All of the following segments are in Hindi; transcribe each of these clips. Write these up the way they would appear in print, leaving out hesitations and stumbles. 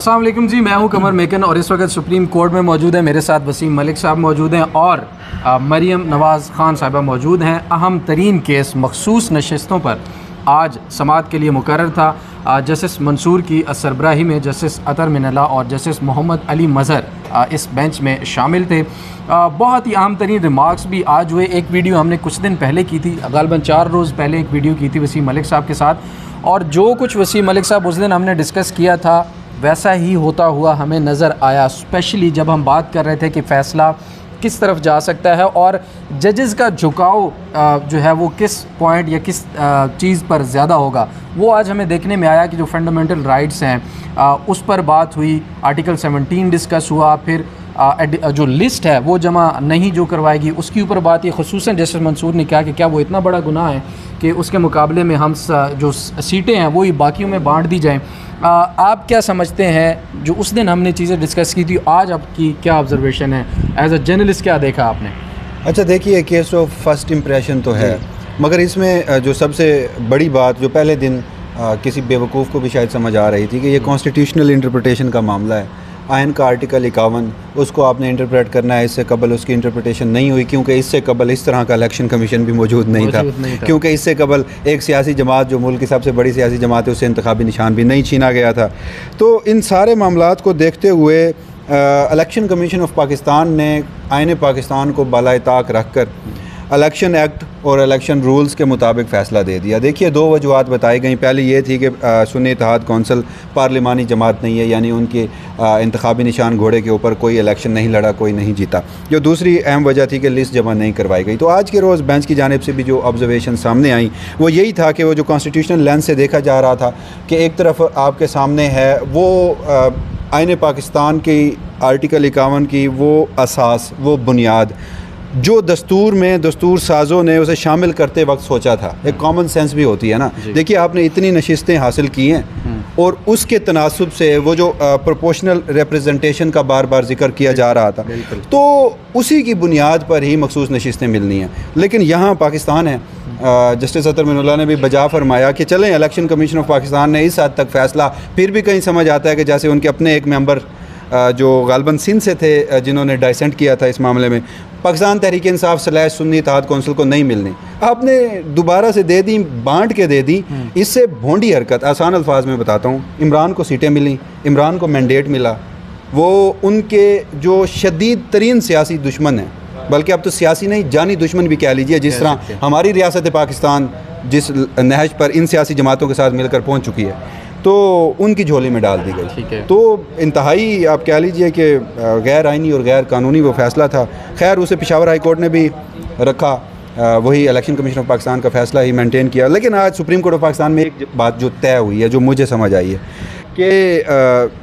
अस्सलाम वालेकुम जी, मैं हूं कमर मेकन और इस वक्त सुप्रीम कोर्ट में मौजूद है। मेरे साथ वसीम मलिक साहब मौजूद हैं और मरियम नवाज़ ख़ान साहिबा मौजूद हैं। अहम तरीन केस मखसूस नशस्तों पर आज समाअत के लिए मुकर्रर था। जस्टिस मंसूर की सरबराही में जस्टिस अतर मिनल्ला और जस्टिस मोहम्मद अली मज़हर इस बेंच में शामिल थे। बहुत ही अहम तरीन रिमार्क्स भी आज हुए। एक वीडियो हमने कुछ दिन पहले की थी, ग़ालिबन 4 रोज़ पहले एक वीडियो की थी वसीम मलिक साहब के साथ, और जो कुछ वसीम मलिक साहब उस दिन हमने डिस्कस किया था वैसा ही होता हुआ हमें नज़र आया। स्पेशली जब हम बात कर रहे थे कि फ़ैसला किस तरफ जा सकता है और जजेस का झुकाव जो है वो किस पॉइंट या किस चीज़ पर ज़्यादा होगा, वो आज हमें देखने में आया कि जो फंडामेंटल राइट्स हैं उस पर बात हुई। आर्टिकल 17 डिस्कस हुआ, फिर जो लिस्ट है वो जमा नहीं जो करवाएगी उसके ऊपर बात ये ख़ुसूसन जस्टिस मंसूर ने कहा कि क्या वो इतना बड़ा गुनाह है कि उसके मुकाबले में हम जो सीटें हैं वो ही बाकियों में बांट दी जाएँ। आप क्या समझते हैं, जो उस दिन हमने चीज़ें डिस्कस की थी, आज आपकी क्या ऑब्जर्वेशन है? एज अ जर्नलिस्ट क्या देखा आपने? अच्छा देखिए, केस ऑफ फर्स्ट इम्प्रेशन तो है, मगर इसमें जो सबसे बड़ी बात जो पहले दिन किसी बेवकूफ़ को भी शायद समझ आ रही थी कि ये कॉन्स्टिट्यूशनल इंटरप्रिटेशन का मामला है। आयन का आर्टिकल 51 उसको आपने इंटरप्रेट करना है, इससे कबल उसकी इंटरप्रिटेशन नहीं हुई, क्योंकि इससे कबल इस तरह का इलेक्शन कमीशन भी मौजूद नहीं था। क्योंकि इससे कबल एक सियासी जमात जो मुल्क की सबसे बड़ी सियासी जमात है उससे इंतखाबी निशान भी नहीं छीना गया था। तो इन सारे मामलात को देखते हुए इलेक्शन कमीशन ऑफ पाकिस्तान ने आयन पाकिस्तान को बालाए ताक रख कर इलेक्शन एक्ट और इलेक्शन रूल्स के मुताबिक फ़ैसला दे दिया। देखिए, 2 वजूहत बताई गई। पहली ये थी कि सुन्नी इत्तेहाद कौंसिल पार्लिमानी जमात नहीं है, यानी उनके इंतखाबी निशान घोड़े के ऊपर कोई इलेक्शन नहीं लड़ा, कोई नहीं जीता। जो दूसरी अहम वजह थी कि लिस्ट जमा नहीं करवाई गई। तो आज के रोज़ बेंच की जानिब से भी जो ऑब्जर्वेशन सामने आई वो यही था कि वो जो कॉन्स्टिट्यूशनल लेंस से देखा जा रहा था कि एक तरफ आपके सामने है वो आईन पाकिस्तान की आर्टिकल 51 की वो असास, वो बुनियाद जो दस्तूर में दस्तूर साज़ों ने उसे शामिल करते वक्त सोचा था। एक कॉमन सेंस भी होती है ना। देखिए, आपने इतनी नशिस्तें हासिल की हैं और उसके तनासुब से वो जो प्रोपोर्शनल रिप्रेजेंटेशन का बार बार जिक्र किया जा रहा था, तो उसी की बुनियाद पर ही मखसूस नशिस्तें मिलनी हैं। लेकिन यहाँ पाकिस्तान है, जस्टिस अतर मिनल्ला ने भी बजा फरमाया कि चलें, इलेक्शन कमीशन ऑफ पाकिस्तान ने इस हद तक फ़ैसला, फिर भी कहीं समझ आता है कि जैसे उनके अपने एक मेंबर जो ग़ालिबन सिंध से थे जिन्होंने डाइसेंट किया था इस मामले में, पाकिस्तान तहरीक इंसाफ / सुन्नी इत्तेहाद कौंसिल को नहीं मिलनी, आपने दोबारा से दे दी, बांट के दे दी। इससे भोंडी हरकत, आसान अल्फाज में बताता हूँ, इमरान को सीटें मिली, इमरान को मैंडेट मिला, वो उनके जो शदीद तरीन सियासी दुश्मन हैं, बल्कि अब तो सियासी नहीं जानी दुश्मन भी कह लीजिए, जिस तरह हमारी रियासत पाकिस्तान जिस नहज पर इन सियासी जमातों के साथ मिलकर पहुँच चुकी है, तो उनकी झोली में डाल दी गई। तो इंतहाई आप कह लीजिए कि गैर आइनी और गैर कानूनी वो फ़ैसला था। खैर, उसे पेशावर हाई कोर्ट ने भी रखा, वही इलेक्शन कमीशन ऑफ पाकिस्तान का फ़ैसला ही मेंटेन किया। लेकिन आज सुप्रीम कोर्ट ऑफ पाकिस्तान में एक बात जो तय हुई है, जो मुझे समझ आई है कि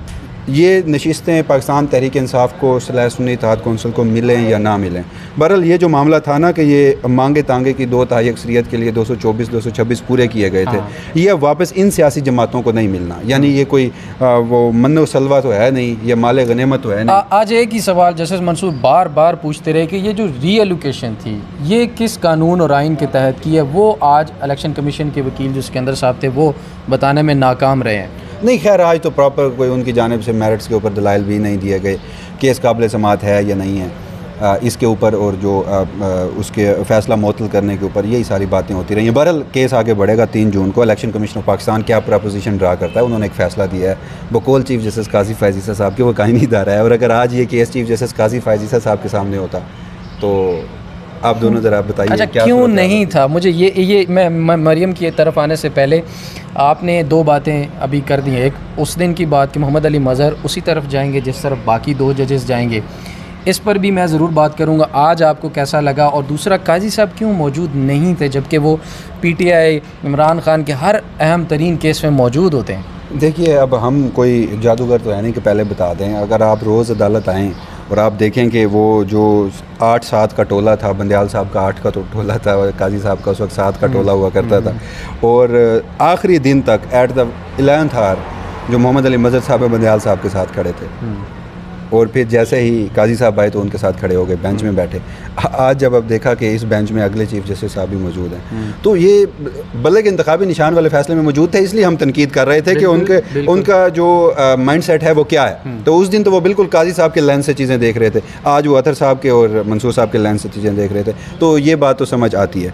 ये नशिस्तें पाकिस्तान तहरीक इंसाफ को / सुन्नी इत्तेहाद कौंसिल को मिलें या ना मिलें। बहरहाल ये जो मामला था ना कि ये मांगे तांगे की 2 तिहाई अक्सरियत के लिए 224 226 पूरे किए गए थे, ये वापस इन सियासी जमातों को नहीं मिलना। यानी ये कोई वो मन्नो सलवा तो है नहीं, ये माले गनीमत तो है नहीं। आज एक ही सवाल जस्टिस मंसूर बार बार पूछते रहे कि ये जो रीएलोकेशन थी ये किस कानून और आइन के तहत की है, वो आज इलेक्शन कमीशन के वकील जो सिकंदर साहब थे वो बताने में नाकाम रहे हैं। नहीं, खैर आज तो प्रॉपर कोई उनकी जानिब से मेरिट्स के ऊपर दलाइल भी नहीं दिए गए, केस काबिल समाअत है या नहीं है इसके ऊपर, और जो उसके फ़ैसला मुअत्तल करने के ऊपर, यही सारी बातें होती रही हैं। बहरहाल केस आगे बढ़ेगा 3 जून को। इलेक्शन कमीशन ऑफ पाकिस्तान क्या प्रपोजिशन ड्रा करता है, उन्होंने एक फ़ैसला दिया है बकौल चीफ जस्टिस काजी फ़ायज़ साहब के, वो कायनी इदारा है। और अगर आज ये केस चीफ जस्टिस काजी फ़ायज़ साहब के सामने होता तो आप दोनों ज़रा बताइए। अच्छा, क्यों नहीं था? मुझे ये मैं मरियम की तरफ आने से पहले आपने 2 बातें अभी कर दी हैं। एक उस दिन की बात कि मोहम्मद अली मज़हर उसी तरफ जाएंगे जिस तरफ बाकी 2 जजेस जाएंगे, इस पर भी मैं ज़रूर बात करूँगा। आज आपको कैसा लगा? और दूसरा, काजी साहब क्यों मौजूद नहीं थे जबकि वो PTI इमरान ख़ान के हर अहम तरीन केस में मौजूद होते हैं? देखिए, अब हम कोई जादूगर तो है नहीं कि पहले बता दें। अगर आप रोज़ अदालत आएँ और आप देखें कि वो जो 8-7 का टोला था, बंदयाल साहब का 8 का तो टोला था और काजी साहब का उस वक्त 7 का टोला हुआ करता था, और आखिरी दिन तक एट द 11th आवर जो मोहम्मद अली मज़हर साहब बंदयाल साहब के साथ खड़े थे, और फिर जैसे ही काजी साहब आए तो उनके साथ खड़े हो गए, बेंच में बैठे। आज जब अब देखा कि इस बेंच में अगले चीफ जस्टिस साहब भी मौजूद हैं, तो ये बल्ले के इंतखाबी निशान वाले फैसले में मौजूद थे, इसलिए हम तनकीद कर रहे थे कि उनका जो माइंड सेट है वो क्या है। तो उस दिन तो वो बिल्कुल काजी साहब के लेंस से चीज़ें देख रहे थे, आज वो अतर साहब के और मंसूर साहब के लेंस से चीज़ें देख रहे थे, तो ये बात तो समझ आती है।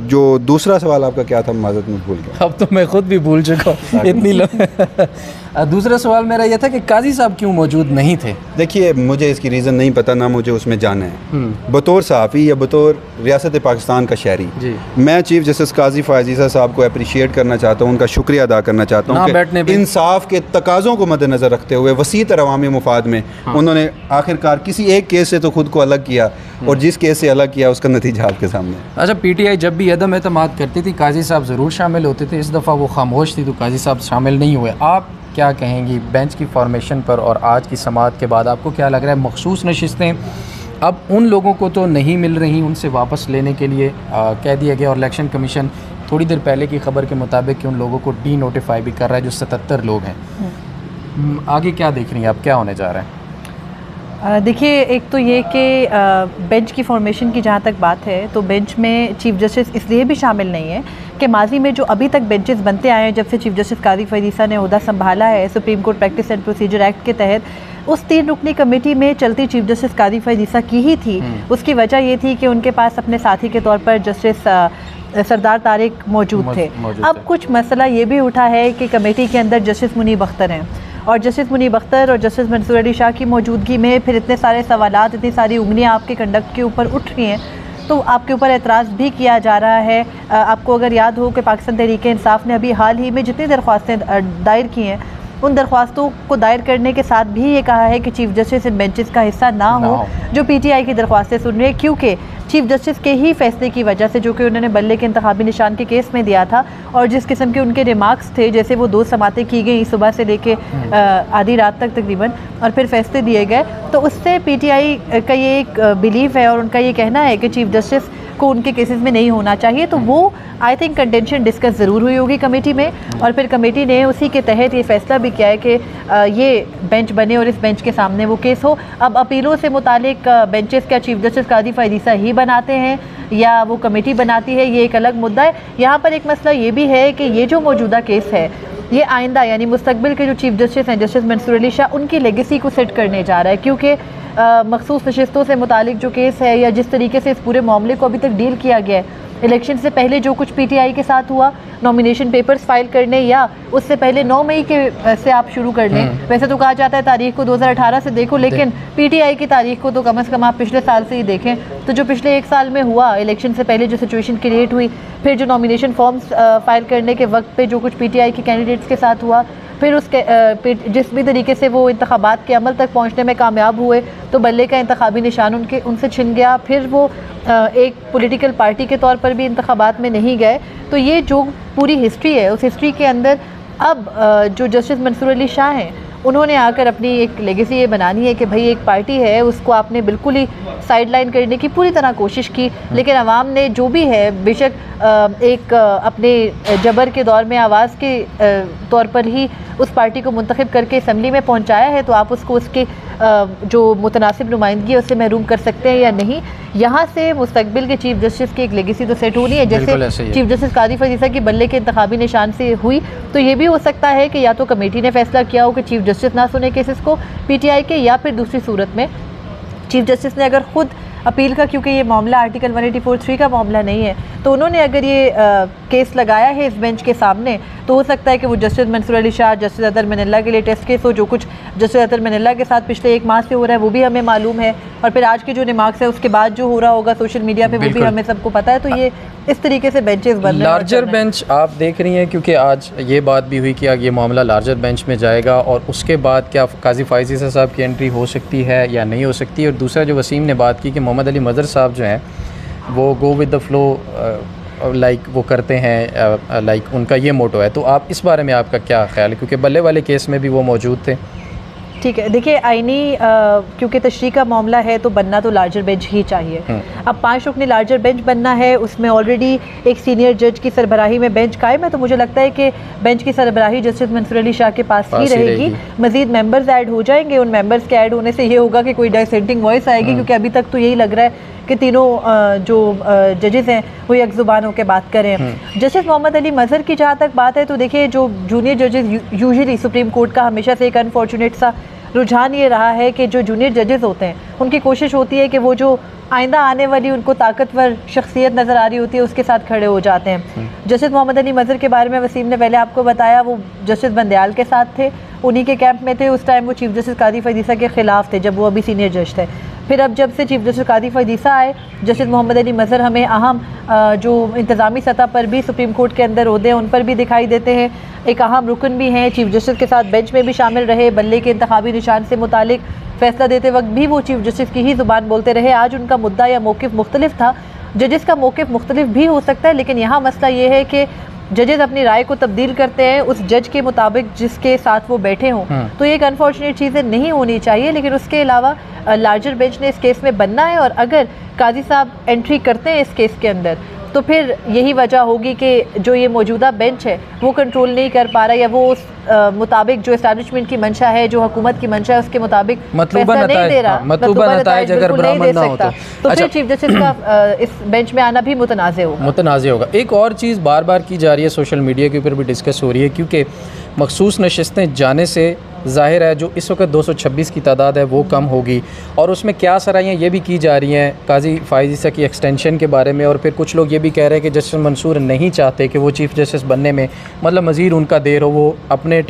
जो दूसरा सवाल आपका क्या था, माज़रत में भूल गया, अब तो मैं खुद भी भूल चुका हूँ इतनी दूसरा सवाल मेरा यह था कि काजी साहब क्यों मौजूद नहीं थे। देखिए, मुझे इसकी रीज़न नहीं पता, ना मुझे उसमें जाना है। बतौर सहाफ़ी या बतौर रियासत पाकिस्तान का शहरी, मैं चीफ जस्टिस काजी फ़ायज़ ईसा साहब को अप्रिशिएट करना चाहता हूँ, उनका शुक्रिया अदा करना चाहता हूँ कि इंसाफ के तकाज़ों को मद्देनज़र रखते हुए वसी तर अवामी मुफाद में उन्होंने आखिरकार किसी एक केस से तो खुद को अलग किया, और जिस केस से अलग किया उसका नतीजा आपके सामने। अच्छा, PTI जब भी अदम एतमाद करती थी काजी साहब ज़रूर शामिल होते थे, इस दफ़ा वो खामोश थी तो काजी साहब शामिल नहीं हुए। आप क्या कहेंगी बेंच की फॉर्मेशन पर और आज की समाअत के बाद? आपको क्या लग रहा है मखसूस नशिस्तें अब उन लोगों को तो नहीं मिल रही, उनसे वापस लेने के लिए कह दिया गया, और इलेक्शन कमीशन थोड़ी देर पहले की खबर के मुताबिक कि उन लोगों को डी नोटिफाई भी कर रहा है जो 77 लोग हैं। आगे क्या देख रही हैं आप, क्या होने जा रहा है? देखिए, एक तो ये कि बेंच की फॉर्मेशन की जहाँ तक बात है तो बेंच में चीफ जस्टिस इसलिए भी शामिल नहीं है कि माजी में जो अभी तक बेंचेस बनते आए हैं, जब से चीफ जस्टिस काजी फ़ायज़ ईसा ने ओहदा संभाला है supreme court practice and procedure act के तहत, उस 3 रुकनी कमेटी में चलती चीफ जस्टिस काजी फ़ायज़ ईसा की ही थी। उसकी वजह ये थी कि उनके पास अपने साथी के तौर पर जस्टिस सरदार तारिक मौजूद थे। अब कुछ मसला ये भी उठा है कि कमेटी के अंदर जस्टिस मुनीब अख्तर हैं, और जस्टिस मुनीब अख्तर और जस्टिस मंसूर अली शाह की मौजूदगी में फिर इतने सारे सवालात, इतनी सारी उंगलियां आपके कंडक्ट के ऊपर उठ रही हैं, तो आपके ऊपर एतराज़ भी किया जा रहा है। आपको अगर याद हो कि पाकिस्तान तहरीक इंसाफ ने अभी हाल ही में जितनी दरख्वास्तें दायर की हैं, उन दरख्वास्तों को दायर करने के साथ भी ये कहा है कि चीफ जस्टिस इन बेंचेस का हिस्सा ना हो जो PTI की दरख्वास्तें सुन रही है, क्योंकि चीफ जस्टिस के ही फैसले की वजह से, जो कि उन्होंने बल्ले के इंतखाबी निशान के केस में दिया था, और जिस किस्म के उनके रिमार्क्स थे, जैसे वो 2 समातें की गई सुबह से लेके आधी रात तक तकरीबन, और फिर फैसले दिए गए, तो उससे PTI का ये एक बिलीफ है और उनका ये कहना है कि चीफ जस्टिस को उनके केसेस में नहीं होना चाहिए। तो वो आई थिंक कंटेंशन डिस्कस ज़रूर हुई होगी कमेटी में, और फिर कमेटी ने उसी के तहत ये फैसला भी किया है कि ये बेंच बने और इस बेंच के सामने वो केस हो। अब अपीलों से मुतालिक बेंचेस क्या चीफ जस्टिस काजी फ़ायज़ ईसा ही बनाते हैं या वो कमेटी बनाती है, ये एक अलग मुद्दा है। यहाँ पर एक मसला ये भी है कि ये जो मौजूदा केस है, ये आइंदा यानी मुस्तकबिल के जो चीफ जस्टिस हैं जस्टिस मंसूर अली शाह, उनकी लेगेसी को सेट करने जा रहा है, क्योंकि मखसूस नशिस्तों से मुतालिक जो केस है या जिस तरीके से इस पूरे मामले को अभी तक डील किया गया है, इलेक्शन से पहले जो कुछ PTI के साथ हुआ, नॉमिनेशन पेपर्स फाइल करने या उससे पहले 9 मई के से आप शुरू कर लें। वैसे तो कहा जाता है तारीख को 2018 से देखो, लेकिन PTI की तारीख को तो कम से कम आप पिछले साल से ही देखें। तो जो पिछले 1 साल में हुआ, इलेक्शन से पहले जो सिचुएशन क्रिएट हुई, फिर जो नॉमिनेशन फॉर्म्स फाइल करने के वक्त पे जो कुछ PTI के कैंडिडेट्स के साथ हुआ, फिर उसके जिस भी तरीके से वो इंतखाबात के अमल तक पहुंचने में कामयाब हुए तो बल्ले का इंतखाबी निशान उनसे छिन गया, फिर वो एक पॉलिटिकल पार्टी के तौर पर भी इंतखाबात में नहीं गए। तो ये जो पूरी हिस्ट्री है, उस हिस्ट्री के अंदर अब जो जस्टिस मंसूर अली शाह हैं, उन्होंने आकर अपनी एक लेगेसी ये बनानी है कि भाई एक पार्टी है, उसको आपने बिल्कुल ही साइडलाइन करने की पूरी तरह कोशिश की, लेकिन आवाम ने जो भी है, बेशक एक अपने जबर के दौर में आवाज़ के तौर पर ही उस पार्टी को मुंतखब करके असम्बली में पहुंचाया है, तो आप उसको उसके जो मुतनासिब नुमाइंदगी है उससे महरूम कर सकते हैं या नहीं। यहाँ से मुस्तकबिल के चीफ जस्टिस की एक लेगेसी तो सेट होनी है, जैसे चीफ जस्टिस काजी फ़ायज़ ईसा की बल्ले के इंतखाबी निशान से हुई। तो ये भी हो सकता है कि या तो कमेटी ने फैसला किया हो कि चीफ जस्टिस ना सुने केसेस को PTI के, या फिर दूसरी सूरत में चीफ जस्टिस ने अगर ख़ुद अपील का, क्योंकि ये मामला आर्टिकल 184(3) का मामला नहीं है, तो उन्होंने अगर ये केस लगाया है इस बेंच के सामने, तो हो सकता है कि वो जस्टिस मंसूर अली शाह, जस्टिस अतर मनिल्ला के लिए टेस्ट केस हो। जो कुछ जस्टिस अतर मनिल्ला के साथ पिछले 1 माह से हो रहा है वो भी हमें मालूम है, और फिर आज के जो रिमार्क्स है उसके बाद जो हो रहा होगा सोशल मीडिया पे वो भी हमें सबको पता है। तो ये इस तरीके से बेंचेस बन रहे हैं। लार्जर बेंच आप देख रही हैं, क्योंकि आज ये बात भी हुई कि ये मामला लार्जर बेंच में जाएगा, और उसके बाद क्या काजी फ़ायज़ ईसा साहब की एंट्री हो सकती है या नहीं हो सकती। और दूसरा जो वसीम ने बात की कि मोहम्मद अली मज़हर साहब जो हैं वो go with the flow like वो करते हैं, लाइक उनका ये मोटो है, तो आप इस बारे में आपका क्या ख्याल है, क्योंकि बल्ले वाले केस में भी वो मौजूद थे। ठीक है, देखिए आईनी क्योंकि तशरीह का मामला है तो बनना तो लार्जर बेंच ही चाहिए। अब 5 रुकनी लार्जर बेंच बनना है, उसमें ऑलरेडी एक सीनियर जज की सरबराही में बेंच कायम है, तो मुझे लगता है कि बेंच की सरबराही जस्टिस मंसूर अली शाह के पास ही रहेगी। मजीद मेंबर्स ऐड हो जाएंगे, उन मेंबर्स के ऐड होने से ये होगा कि कोई डिसेंटिंग वॉइस आएगी, क्योंकि अभी तक तो यही लग रहा है कि तीनों जो जजेस हैं वो एक ज़ुबान होकर बात करें। जस्टिस मोहम्मद अली मजहर की जहाँ तक बात है तो देखिए जो जूनियर जजेस यूजुअली सुप्रीम कोर्ट का हमेशा से एक अनफॉर्चुनेट सा रुझान ये रहा है कि जो जूनियर जजेस होते हैं उनकी कोशिश होती है कि वो जो आइंदा आने वाली उनको ताकतवर शख्सियत नज़र आ रही होती है उसके साथ खड़े हो जाते हैं। जस्टिस मोहम्मद अली मजहर के बारे में वसीम ने पहले आपको बताया, वो जस्टिस बंदयाल के साथ थे, उन्हीं के कैंप में थे। उस टाइम वो चीफ जस्टिस कादी फैज़ीसा के ख़िलाफ़ थे जब वो अभी सीनियर जज थे। फिर अब जब से चीफ जस्टिस कादी फैज़ीसा आए, जस्टिस मोहम्मद अली मजहर हमें अहम जो इंतज़ामी सतह पर भी सुप्रीम कोर्ट के अंदर होते हैं उन पर भी दिखाई देते हैं, एक अहम रुकन भी हैं। चीफ जस्टिस के साथ बेंच में भी शामिल रहे, बल्ले के इंतखाबी निशान से मुतालिक फ़ैसला देते वक्त भी वो चीफ जस्टिस की ही ज़ुबान बोलते रहे। आज उनका मुद्दा या मौक़िफ़ मुख्तलिफ था, जजेस का मौक़िफ़ मुख्तलिफ भी हो सकता है, लेकिन यहाँ मसला ये है कि जजेस अपनी राय को तब्दील करते हैं उस जज के मुताबिक जिसके साथ वो बैठे हों, तो ये एक अनफॉर्चुनेट चीज़ें नहीं होनी चाहिए। लेकिन उसके अलावा लार्जर बेंच ने इस केस में बनना है, और अगर काजी साहब एंट्री करते हैं इस केस के अंदर तो फिर यही वजह होगी कि जो ये मौजूदा बेंच है वो कंट्रोल नहीं कर पा रहा, या वो उस मुताबिक जो इस्टेब्लिशमेंट की मंशा है, जो हुकूमत की मंशा है उसके मुताबिक मतलूबा नहीं दे रहा, मतलूबा नताइज अगर बरामद ना होता तो फिर चीफ जस्टिस का इस बेंच में आना भी मुतनाज़ होगा। एक और चीज़ बार बार की जा रही है, सोशल मीडिया के ऊपर भी डिस्कस हो रही है, क्योंकि मखसूस नशिस्तें जाने से ज़ाहिर है जो इस वक्त 226 की तादाद है वो कम होगी, और उसमें क्या सराहियाँ ये भी की जा रही हैं काजी फैज़ीसा की एक्सटेंशन के बारे में। और फिर कुछ लोग ये भी कह रहे हैं कि जस्टिस मंसूर नहीं चाहते कि वो चीफ़ जस्टिस बनने में मतलब मज़ीद उनका देर हो, वो अपने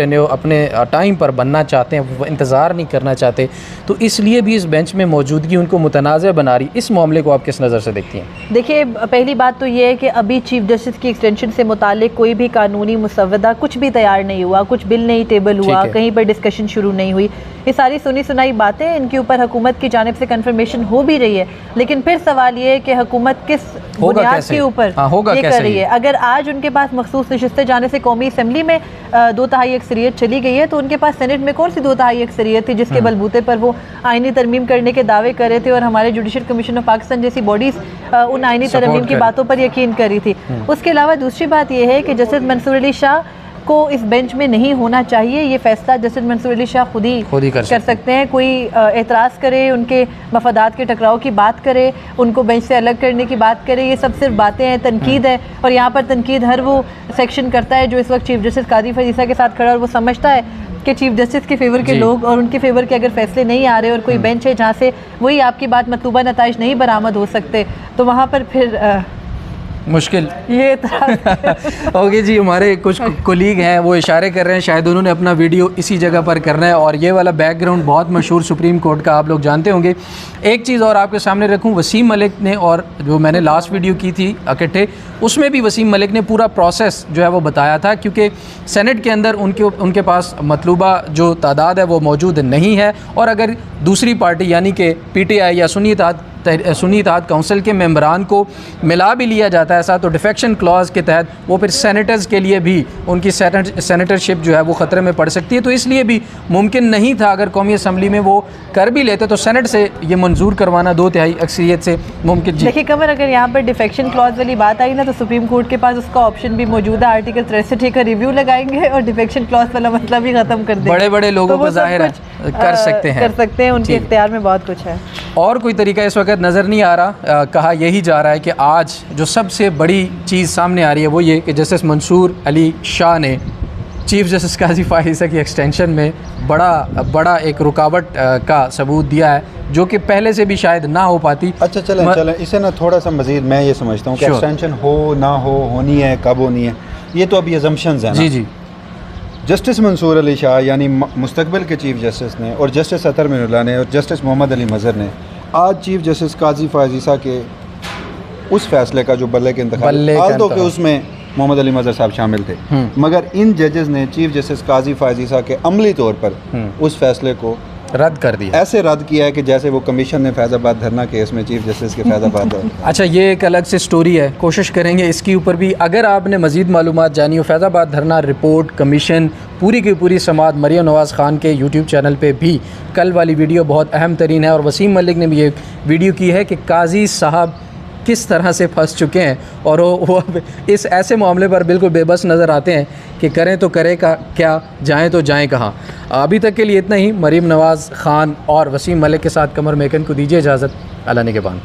टाइम पर बनना चाहते हैं, वो इंतज़ार नहीं करना चाहते, तो इसलिए भी इस बेंच में मौजूदगी उनको मुतनाज़ बना रही। इस मामले को आप किस नज़र से देखती हैं? देखिए, पहली बात तो ये है कि अभी चीफ जस्टिस की एक्सटेंशन से मुतालिक कोई भी कानूनी मुसव्वदा कुछ भी तैयार नहीं हुआ, कुछ बिल नहीं टेबल हुआ, कहीं पर डिस्कशन शुरू नहीं हुई। ये सारी सुनी सुनाई बातें, इनके ऊपर हुकूमत की जानिब से कंफर्मेशन हो भी रही है, लेकिन फिर सवाल ये है कि हुकूमत किस बुनियाद के ऊपर ये कर रही है। अगर आज उनके पास मखसूस नशिस्तें जाने से कौमी असम्बली में 2/3 अक्सरियत चली गई है, तो उनके पास सेनेट में कौन सी 2/3 अक्सरियत थी जिसके बलबूते पर वो आईनी तरमीम करने के दावे कर रहे थे, और हमारे जुडिशल कमीशन ऑफ पाकिस्तान जैसी बॉडीज़ उन आईनी तरमीम की बातों पर यकीन कर रही थी। उसके अलावा दूसरी बात यह है कि जस्टिस मंसूर अली शाह को इस बेंच में नहीं होना चाहिए। ये फैसला जस्टिस मंसूर अली शाह खुद ही कर सकते हैं। कोई एतराज़ करे, उनके मफादात के टकराव की बात करे, उनको बेंच से अलग करने की बात करे, ये सब सिर्फ बातें हैं, तनकीद है। और यहाँ पर तनकीद हर वो सेक्शन करता है जो इस वक्त चीफ जस्टिस कादी फैज़ीसा के साथ खड़ा, और वो समझता है कि चीफ जस्टिस के फेवर के लोग और उनके फेवर के अगर फैसले नहीं आ रहे और कोई बेंच है जहाँ से वही आपकी बात मतलूबा नताइज नहीं बरामद हो सकते, तो वहाँ पर फिर मुश्किल ये ओके जी। हमारे कुछ कोलीग हैं वो इशारे कर रहे हैं शायद उन्होंने अपना वीडियो इसी जगह पर करना है, और ये वाला बैकग्राउंड बहुत मशहूर सुप्रीम कोर्ट का आप लोग जानते होंगे। एक चीज़ और आपके सामने रखूं, वसीम मलिक ने, और जो मैंने लास्ट वीडियो की थी इकट्ठे, उसमें भी वसीम मलिक ने पूरा प्रोसेस जो है वो बताया था, क्योंकि सेनेट के अंदर उनके पास मतलूबा जो तादाद है वो मौजूद नहीं है, और अगर दूसरी पार्टी यानी कि PTI या सुन्नी इत्तेहाद काउंसिल के मेंबरान को मिला भी लिया जाता है ऐसा, तो डिफेक्शन क्लॉज के तहत वो फिर सेनेटर्स के लिए भी उनकी सेनेटरशिप जो है वो ख़तरे में पड़ सकती है। तो इसलिए भी मुमकिन नहीं था, अगर कौमी असम्बली में वो कर भी लेते तो सेनेट से ये मंजूर करवाना 2/3 अक्सरियत से मुमकिन। देखिए कमर, अगर यहाँ पर डिफेक्शन क्लॉज वाली बात आई ना, तो सुप्रीम कोर्ट के पास उसका ऑप्शन भी मौजूद है, आर्टिकल 63 का रिव्यू लगाएंगे और डिफेक्शन क्लॉज वाला मतलब ही ख़त्म कर देंगे। बड़े बड़े लोगों को जाहिर है कर सकते हैं, उनके इख्तियार में बहुत कुछ है। और कोई तरीका इस वक्त नज़र नहीं आ रहा। कहा यही जा रहा है कि आज जो सबसे बड़ी चीज़ सामने आ रही है वो ये कि जस्टिस मंसूर अली शाह ने चीफ जस्टिस काजी फैज़ीसा की एक्सटेंशन में बड़ा एक रुकावट का सबूत दिया है, जो कि पहले से भी शायद ना हो पाती। अच्छा चलें इसे ना थोड़ा सा मज़ीद मैं ये समझता हूँ कि एक्सटेंशन हो ना हो, होनी है, कब होनी है, ये तो अभी अजम्पशंस हैं। जी। जस्टिस मंसूर अली शाह यानी मुस्तकबिल के चीफ जस्टिस ने, और जस्टिस अतर मिनुल्लाह ने, और जस्टिस मोहम्मद अली मजहर ने आज चीफ जस्टिस काजी फैज़ीसा के उस फैसले का जो बल्ले के इंतखाब के उसमें मोहम्मद अली मजहर साहब शामिल थे, मगर इन जजेस ने चीफ जस्टिस काजी फैज़ीसा के अमली तौर पर उस फैसले को रद्द कर दिया। ऐसे रद्द किया है कि जैसे वो कमीशन ने फैज़ाबाद धरना केस में चीफ जस्टिस के फैज़ाबाद अच्छा, ये एक अलग से स्टोरी है, कोशिश करेंगे इसके ऊपर भी। अगर आपने मज़ीद मालूमात जानी हो, फैज़ाबाद धरना रिपोर्ट कमीशन पूरी की पूरी समाअत मरियम नवाज़ ख़ान के यूट्यूब चैनल पे भी कल वाली वीडियो बहुत अहम तरीन है, और वसीम मलिक ने भी ये वीडियो की है कि काजी साहब किस तरह से फंस चुके हैं, और वो अब इस ऐसे मामले पर बिल्कुल बेबस नज़र आते हैं कि करें तो करें का क्या, जाएं तो जाएं कहाँ। अभी तक के लिए इतना ही। मरियम नवाज़ ख़ान और वसीम मलिक के साथ कमर मेकन को दीजिए इजाज़त। अल्लाह निगहबान।